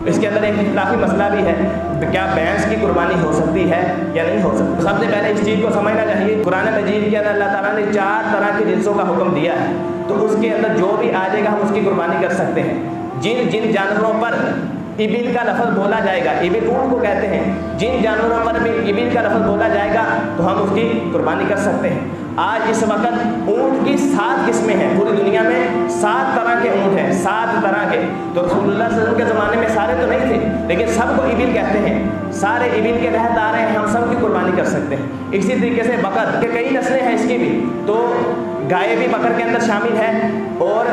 اس کے اندر ایک اختلافی مسئلہ بھی ہے، کیا بھینس کی قربانی ہو سکتی ہے یا نہیں ہو سکتی؟ سب سے پہلے اس چیز کو سمجھنا چاہیے، قرآن مجید کے اندر اللہ تعالیٰ نے 4 طرح کے جنسوں کا حکم دیا ہے، تو اس کے اندر جو بھی آ جائے گا ہم اس کی قربانی کر سکتے ہیں۔ جن جانوروں پر ابل کا لفظ بولا جائے گا، ابل اونٹ کو کہتے ہیں، جن جانوروں پر بھی ابل کا لفظ بولا جائے گا تو ہم اس کی قربانی کر سکتے ہیں۔ آج اس وقت اونٹ کی 7 قسمیں ہیں، پوری دنیا میں 7 طرح کے اونٹ ہیں، 7 طرح کے۔ تو رسول اللہ صلی اللہ علیہ وسلم کے زمانے میں سارے تو نہیں تھے، لیکن سب کو ابل کہتے ہیں، سارے ابل کے تحت آ رہے ہیں، ہم سب کی قربانی کر سکتے ہیں۔ اسی طریقے سے بکر کے کئی نسلیں ہیں اس کی بھی، تو گائے بھی بکر کے اندر شامل ہے اور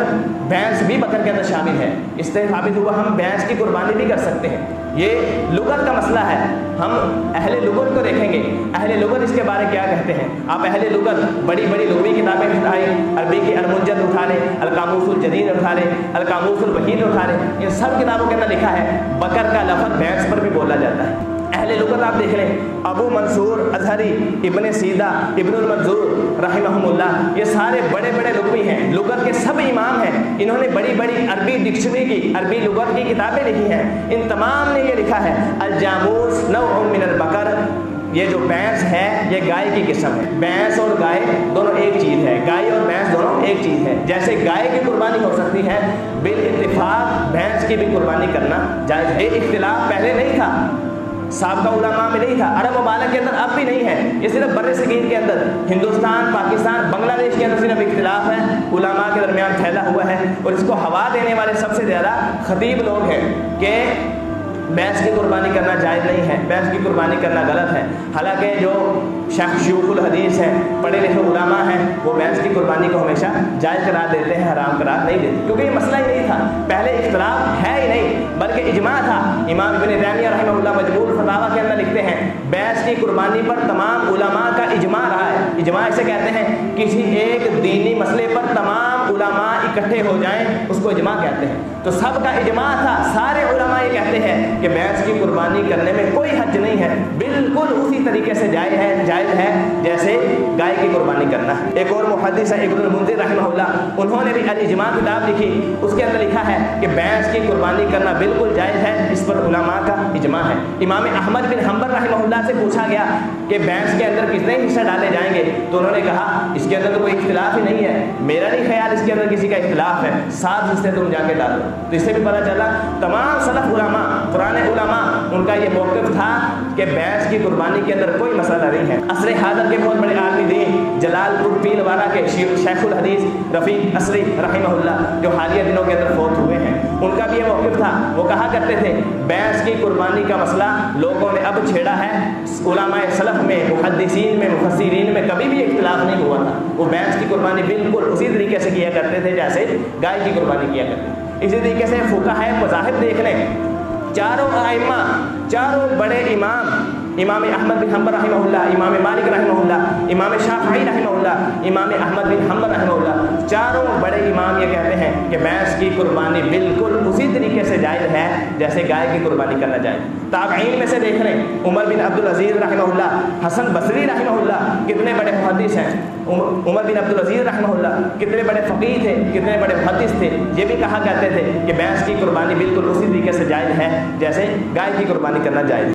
بھینس بھی بکر کے اندر شامل ہے۔ اس سے ثابت ہوا ہم بھینس کی قربانی بھی کر سکتے ہیں۔ یہ لغت کا مسئلہ ہے، ہم اہل لغت کو دیکھیں گے، اہل لغت اس کے بارے کیا کہتے ہیں۔ آپ اہل لغت بڑی بڑی لغوی کتابیں اٹھائیں، عربی کی المنجد اٹھا لیں، القاموس الجدید اٹھا لیں، القاموس الوحید اٹھا لیں، ان سب کتابوں کے اندر لکھا ہے بکر کا لفظ بھینس پر بھی بولا جاتا ہے۔ اہل لغت آپ دیکھ لیں، ابو منصور ازہری، ابن سیدہ، ابن المنظور رحمہم اللہ، یہ سارے بڑے بڑے لغوی ہیں، لغت کے سب امام ہیں، انہوں نے بڑی بڑی عربی ڈکشنری کی، عربی لغت کی کتابیں لکھی ہیں، ان تمام نے یہ لکھا ہے الجاموس نوع من البقر، یہ جو بھینس ہے یہ گائے کی قسم ہے۔ بھینس اور گائے دونوں ایک چیز ہے، گائے اور بھینس دونوں ایک چیز ہے۔ جیسے گائے کی قربانی ہو سکتی ہے، بالاتفاق بھینس کی بھی قربانی کرنا جائز ہے۔ یہ اختلاف پہلے نہیں تھا، سابقہ علماء میں نہیں تھا، عرب ممالک کے اندر اب بھی نہیں ہے، یہ صرف بر صغیر کے اندر، ہندوستان، پاکستان، بنگلہ دیش کے اندر صرف اختلاف ہے، علماء کے درمیان پھیلا ہوا ہے، اور اس کو ہوا دینے والے سب سے زیادہ خطیب لوگ ہیں کہ بھینس کی قربانی کرنا جائز نہیں ہے، بھینس کی قربانی کرنا غلط ہے۔ حالانکہ جو شیوخ الحدیث ہیں، پڑھے لکھے علماء ہیں، وہ بھینس کی قربانی کو ہمیشہ جائز قرار دیتے ہیں، حرام قرار نہیں دیتے، کیونکہ یہ مسئلہ ہی نہیں تھا، پہلے اختلاف ہے ہی نہیں، بلکہ اجماع تھا۔ امام ابن تیمیہ رحمہ اللہ مجموع الفتاوی کے اندر لکھتے ہیں بھینس کی قربانی پر تمام علماء کا اجماع رہا ہے۔ اجماع اسے کہتے ہیں کسی ایک دینی مسئلے پر تمام علماء اکٹھے ہو جائیں، اس کو اجماع کہتے ہیں۔ تو سب کا اجماع تھا، سارے علماء یہ کہتے ہیں کہ بھینس کی قربانی کرنے میں کوئی حرج نہیں ہے، بالکل اسی طریقے سے جائز ہے جیسے گائے کی قربانی کرنا ہے۔ ایک اور محدث ہے ابن المنذر رحمہ اللہ، انہوں نے بھی الاجماع کتاب لکھی، اس کے اندر لکھا ہے کہ بھینس کی قربانی کرنا بالکل جائز ہے، اس پر علماء کا اجماع ہے۔ امام احمد بن حنبل رحمہ اللہ سے پوچھا گیا کہ بھینس کے اندر کتنے حصے ڈالے جائیں گے، تو انہوں نے کہا اس کے اندر تو کوئی اختلاف ہی نہیں ہے، میرا نہیں خیال اس کے اندر کسی کا اختلاف ہے، 7 حصے تم جا کے ڈالو۔ تو اس سے بھی پتہ چلا تمام سلف علماء، پرانے علماء، ان کا یہ موقف تھا کہ بھینس کی قربانی کے اندر کوئی مسئلہ نہیں ہے۔ عصر حاضر کے بہت بڑے عالم دین جلال پور پیل والا کے شیخ الحدیث رفیق اصری رحمہ اللہ، جو حالیہ دنوں کے اندر فوت ہوئے ہیں، ان کا بھی یہ موقف تھا، وہ کہا کرتے تھے بھینس کی قربانی کا مسئلہ لوگوں نے اب چھیڑا ہے، علماء سلف میں، محدثین میں، مفسرین میں کبھی بھی اختلاف نہیں ہوا تھا، وہ بھینس کی قربانی بالکل اسی طریقے سے کیا کرتے تھے جیسے گائے کی قربانی کیا کرتے تھے۔ اسی طریقے سے فقہائے مذاہب دیکھ لیں، چاروں ائمہ، چاروں بڑے امام، امام احمد بن حنبل رحمہ اللہ، امام مالک رحمہ اللہ، امام شافعی رحمہ اللہ، امام احمد بن حنبل رحمہ اللہ، چاروں بڑے امام یہ کہتے ہیں کہ بھینس کی قربانی بالکل اسی طریقے سے جائز ہے جیسے گائے کی قربانی کرنا جائز۔ تابعین میں سے دیکھ لیں، عمر بن عبدالعزیز رحمہ اللہ، حسن بصری رحمہ اللہ، کتنے بڑے محدث ہیں، عمر بن عبدالعزیز رحمہ اللہ کتنے بڑے فقیہ تھے، کتنے بڑے محدث تھے، یہ بھی کہا کرتے تھے کہ بھینس کی قربانی بالکل اسی طریقے سے جائز ہے جیسے گائے کی قربانی کرنا جائز۔